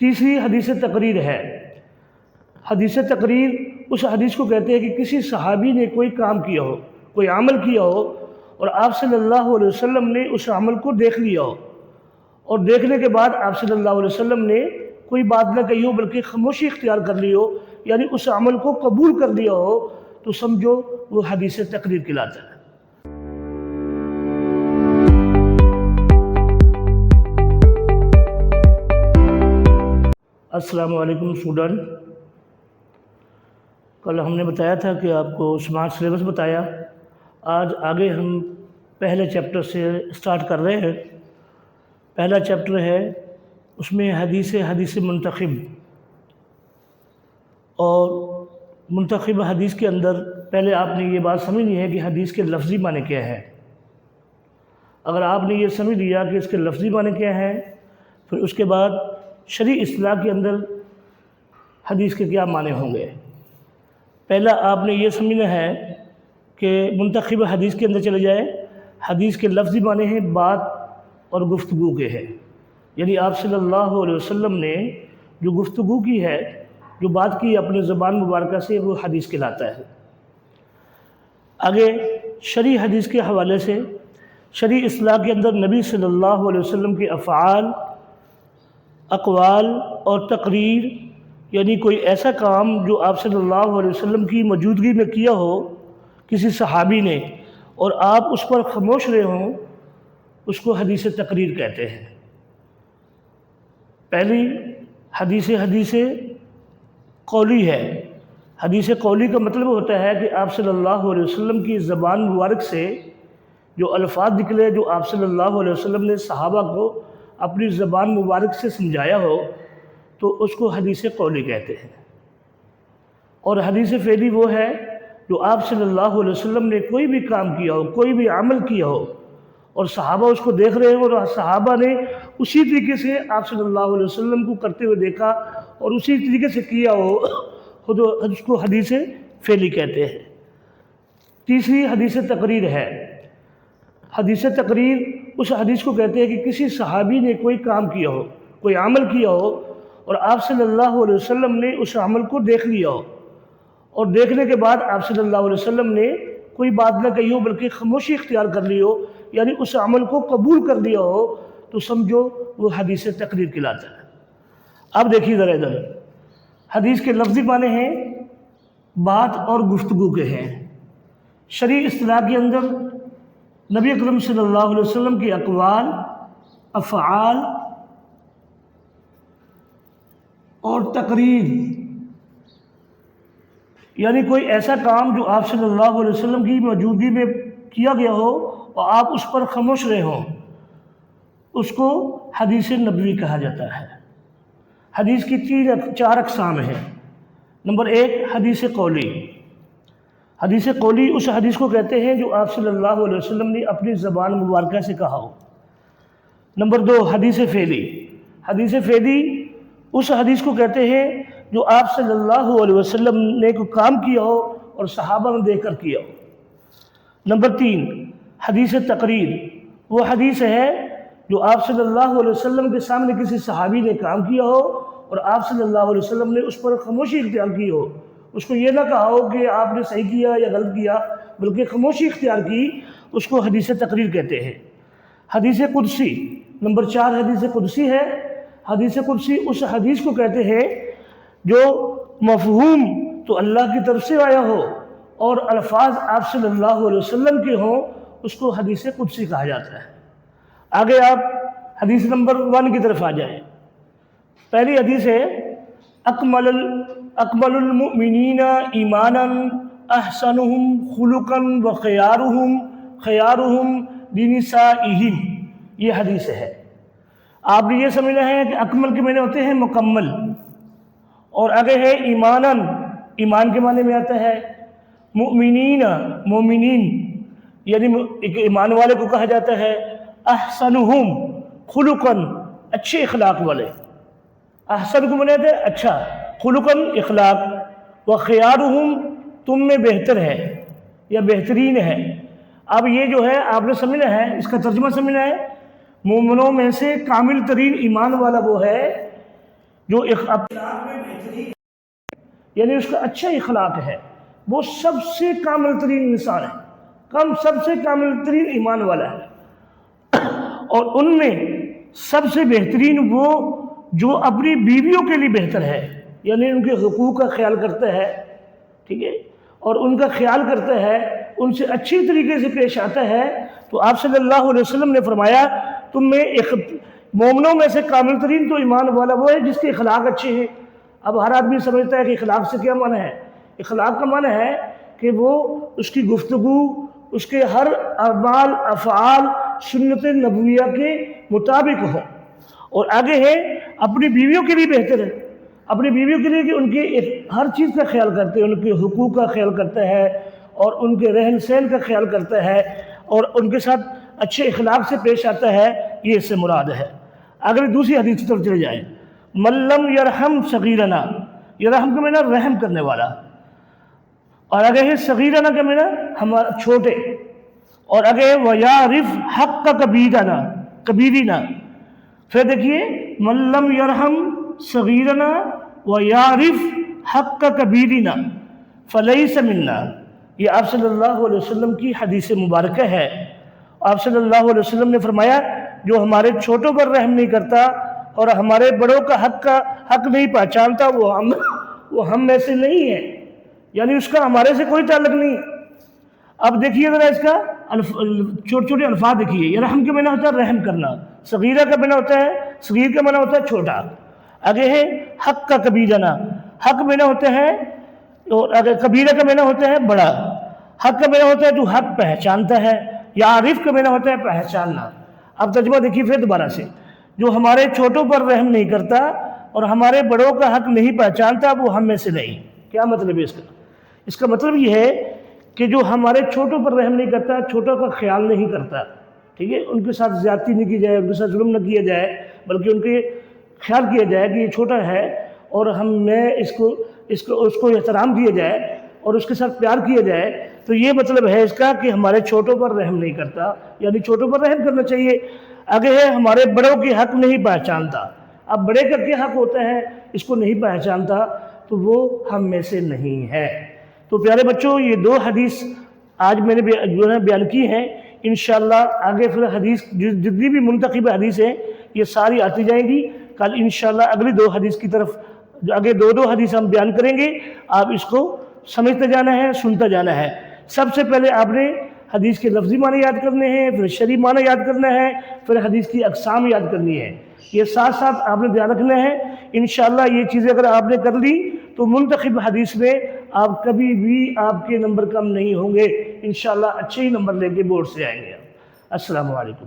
تیسری حدیث تقریر ہے۔ حدیث تقریر اس حدیث کو کہتے ہیں کہ کسی صحابی نے کوئی کام کیا ہو، کوئی عمل کیا ہو، اور آپ صلی اللہ علیہ وسلم نے اس عمل کو دیکھ لیا ہو، اور دیکھنے کے بعد آپ صلی اللہ علیہ وسلم نے کوئی بات نہ کہی ہو بلکہ خاموشی اختیار کر لی ہو، یعنی اس عمل کو قبول کر لیا ہو، تو سمجھو وہ حدیث تقریر کہلاتا ہے۔ السلام علیکم اسٹوڈنٹ، کل ہم نے بتایا تھا کہ آپ کو اسمارٹ سلیبس بتایا۔ آج آگے ہم پہلے چیپٹر سے سٹارٹ کر رہے ہیں۔ پہلا چیپٹر ہے، اس میں حدیث منتخب، اور منتخب حدیث کے اندر پہلے آپ نے یہ بات سمجھنی ہے کہ حدیث کے لفظی معنی کیا ہے۔ اگر آپ نے یہ سمجھ لیا کہ اس کے لفظی معنی کیا ہے، پھر اس کے بعد شرعی اصطلاح کے اندر حدیث کے کیا معنی ہوں گے۔ پہلا آپ نے یہ سمجھنا ہے کہ منتخب حدیث کے اندر چلے جائیں۔ حدیث کے لفظی معنی ہیں بات اور گفتگو کے ہیں، یعنی آپ صلی اللہ علیہ وسلم نے جو گفتگو کی ہے، جو بات کی اپنے زبان مبارکہ سے، وہ حدیث کہلاتا ہے۔ آگے شرعی حدیث کے حوالے سے شرعی اصطلاح کے اندر نبی صلی اللہ علیہ وسلم کے افعال، اقوال اور تقریر، یعنی کوئی ایسا کام جو آپ صلی اللہ علیہ وسلم کی موجودگی میں کیا ہو کسی صحابی نے، اور آپ اس پر خاموش رہے ہوں، اس کو حدیث تقریر کہتے ہیں۔ پہلی حدیث قولی ہے۔ حدیث قولی کا مطلب ہوتا ہے کہ آپ صلی اللہ علیہ وسلم کی زبان مبارک سے جو الفاظ نکلے، جو آپ صلی اللہ علیہ وسلم نے صحابہ کو اپنی زبان مبارک سے سمجھایا ہو، تو اس کو حدیث قولی کہتے ہیں۔ اور حدیث فعلی وہ ہے جو آپ صلی اللہ علیہ وسلم نے کوئی بھی کام کیا ہو، کوئی بھی عمل کیا ہو، اور صحابہ اس کو دیکھ رہے ہوں، اور صحابہ نے اسی طریقے سے آپ صلی اللہ علیہ وسلم کو کرتے ہوئے دیکھا اور اسی طریقے سے کیا ہو، خود اس کو حدیث فعلی کہتے ہیں۔ تیسری حدیث تقریر ہے۔ حدیث تقریر اس حدیث کو کہتے ہیں کہ کسی صحابی نے کوئی کام کیا ہو، کوئی عمل کیا ہو، اور آپ صلی اللہ علیہ وسلم نے اس عمل کو دیکھ لیا ہو، اور دیکھنے کے بعد آپ صلی اللہ علیہ وسلم نے کوئی بات نہ کہی ہو بلکہ خاموشی اختیار کر لی ہو، یعنی اس عمل کو قبول کر لیا ہو، تو سمجھو وہ حدیث تقریر کہلاتا ہے۔ اب دیکھیے ذرا ادھر، حدیث کے لفظی معنی ہیں بات اور گفتگو کے ہیں۔ شرعی اصطلاح کے اندر نبی اکرم صلی اللہ علیہ وسلم کے اقوال، افعال اور تقریر، یعنی کوئی ایسا کام جو آپ صلی اللہ علیہ وسلم کی موجودگی میں کیا گیا ہو اور آپ اس پر خاموش رہے ہوں، اس کو حدیث نبوی کہا جاتا ہے۔ حدیث کی چار اقسام ہیں۔ نمبر ایک، حدیث قولی۔ حدیث قولی اس حدیث کو کہتے ہیں جو آپ صلی اللہ علیہ وسلم نے اپنی زبان مبارکہ سے کہا ہو۔ نمبر دو، حدیث فعلی۔ حدیث فعلی اس حدیث کو کہتے ہیں جو آپ صلی اللہ علیہ وسلم نے کوئی کام کیا ہو اور صحابہ نے دیکھ کر کیا ہو۔ نمبر تین، حدیث تقریر۔ وہ حدیث ہے جو آپ صلی اللہ علیہ وسلم کے سامنے کسی صحابی نے کام کیا ہو اور آپ صلی اللہ علیہ وسلم نے اس پر خاموشی اختیار کی ہو، اس کو یہ نہ کہا ہو کہ آپ نے صحیح کیا یا غلط کیا، بلکہ خاموشی اختیار کی، اس کو حدیث تقریر کہتے ہیں۔ حدیث قدسی۔ نمبر چار حدیث قدسی ہے۔ حدیث قدسی اس حدیث کو کہتے ہیں جو مفہوم تو اللہ کی طرف سے آیا ہو اور الفاظ آپ صلی اللہ علیہ وسلم کے ہوں، اس کو حدیث قدسی کہا جاتا ہے۔ آگے آپ حدیث نمبر 1 کی طرف آ جائیں۔ پہلی حدیث ہے، اکمل المؤمنین ایمانا احسنہم خلقا وخیارہم لنسائہم۔ یہ حدیث ہے۔ آپ نے یہ سمجھنا ہے کہ اکمل کے معنی ہوتے ہیں مکمل، اور آگے ہے ایمانا، ایمان کے معنی میں آتا ہے مؤمنین، مومنین، یعنی ایمان والے کو کہا جاتا ہے احسنہم خلقا، اچھے اخلاق والے۔ احسن کو معنی ہے اچھا، خلقا اخلاق، وخیارہم تم میں بہتر ہے یا بہترین ہے۔ اب یہ جو ہے آپ نے سمجھنا ہے، اس کا ترجمہ سمجھنا ہے، مومنوں میں سے کامل ترین ایمان والا وہ ہے جو اخلاق میں بہترین یعنی اس کا اچھا اخلاق ہے، وہ سب سے کامل ترین انسان ہے، سب سے کامل ترین ایمان والا ہے۔ اور ان میں سب سے بہترین وہ جو اپنی بیویوں کے لیے بہتر ہے، یعنی ان کے حقوق کا خیال کرتا ہے، ٹھیک ہے، اور ان کا خیال کرتا ہے، ان سے اچھی طریقے سے پیش آتا ہے۔ تو آپ صلی اللہ علیہ وسلم نے فرمایا تم میں مومنوں میں سے کامل ترین تو ایمان والا وہ ہے جس کے اخلاق اچھے ہیں۔ اب ہر آدمی سمجھتا ہے کہ اخلاق سے کیا معنی ہے؟ اخلاق کا معنی ہے کہ وہ اس کی گفتگو، اس کے ہر اعمال افعال سنت نبویہ کے مطابق ہو، اور آگے ہے اپنی بیویوں کے لیے بہتر ہے، اپنی بیویوں کے لیے کہ ان کے ہر چیز کا خیال کرتے ہیں، ان کے حقوق کا خیال کرتا ہے اور ان کے رہن سہن کا خیال کرتا ہے اور ان کے ساتھ اچھے اخلاق سے پیش آتا ہے، یہ اس سے مراد ہے۔ اگر دوسری حدیث کی طرف چلے جائیں، من لم یرحم صغیرنا، یرحم کا معنی رحم کرنے والا، اور آگے ہے صغیرنا کا معنی ہمارا چھوٹے، اور آگے ہے وَيَعْرِفْ حَقَّ کبیرنا۔ پھر دیکھیے من لم یرحم صغیرنا وَيَعْرِفْ حَقَّ کبیرنا فَلَيْسَ مِنَّا، یہ آپ صلی اللہ علیہ وسلم کی حدیث مبارکہ ہے۔ آپ صلی اللہ علیہ وسلم نے فرمایا جو ہمارے چھوٹوں پر رحم نہیں کرتا اور ہمارے بڑوں کا حق نہیں پہچانتا وہ ہم میں سے نہیں ہے، یعنی اس کا ہمارے سے کوئی تعلق نہیں۔ اب دیکھیے ذرا اس کا چھوٹے چھوٹے الفاظ دیکھیے، یہ رحم کے معنی ہوتا ہے رحم کرنا، صغیرہ کا معنی ہوتا ہے، صغیر کا معنی ہوتا ہے چھوٹا، آگے ہے حق کا کبیرنا، حق معنی ہوتا ہے، اور آگے کبیرہ کا معنی ہوتا ہے بڑا، حق کا معنی ہوتا ہے جو حق پہچانتا ہے، یا عارف کا معنی ہوتا ہے پہچاننا۔ اب ترجمہ دیکھیے پھر دوبارہ سے، جو ہمارے چھوٹوں پر رحم نہیں کرتا اور ہمارے بڑوں کا حق نہیں پہچانتا وہ ہم میں سے نہیں۔ کیا مطلب ہے اس کا؟ اس کا مطلب یہ ہے کہ جو ہمارے چھوٹوں پر رحم نہیں کرتا، چھوٹوں کا خیال نہیں کرتا، ٹھیک ہے، ان کے ساتھ زیادتی نہیں کی جائے، ان کے ساتھ ظلم نہ کیا جائے، بلکہ ان کے خیال کیا جائے کہ یہ چھوٹا ہے اور اس کو احترام دیا جائے اور اس کے ساتھ پیار کیا جائے، تو یہ مطلب ہے اس کا کہ ہمارے چھوٹوں پر رحم نہیں کرتا، یعنی چھوٹوں پر رحم کرنا چاہیے۔ آگے ہے ہمارے بڑوں کے حق نہیں پہچانتا، اب بڑے کا کیا حق ہوتا ہے اس کو نہیں پہچانتا تو وہ ہم میں سے نہیں ہے۔ تو پیارے بچوں، یہ دو حدیث آج میں نے جو ہے بیان کی ہیں، انشاءاللہ آگے پھر حدیث جتنی بھی منتخب حدیث ہیں یہ ساری آتی جائیں گی۔ کل انشاءاللہ اگلی دو حدیث کی طرف آگے دو حدیث ہم بیان کریں گے، آپ اس کو سمجھتے جانا ہے، سنتا جانا ہے۔ سب سے پہلے آپ نے حدیث کے لفظی معنی یاد کرنے ہیں، پھر شرعی معنی یاد کرنا ہے، پھر حدیث کی اقسام یاد کرنی ہے، یہ ساتھ ساتھ آپ نے دھیان رکھنا ہے۔ انشاءاللہ یہ چیزیں اگر آپ نے کر لی تو منتخب حدیث میں آپ کبھی بھی آپ کے نمبر کم نہیں ہوں گے، انشاءاللہ اچھے ہی نمبر لے کے بورڈ سے آئیں گے۔ السلام علیکم۔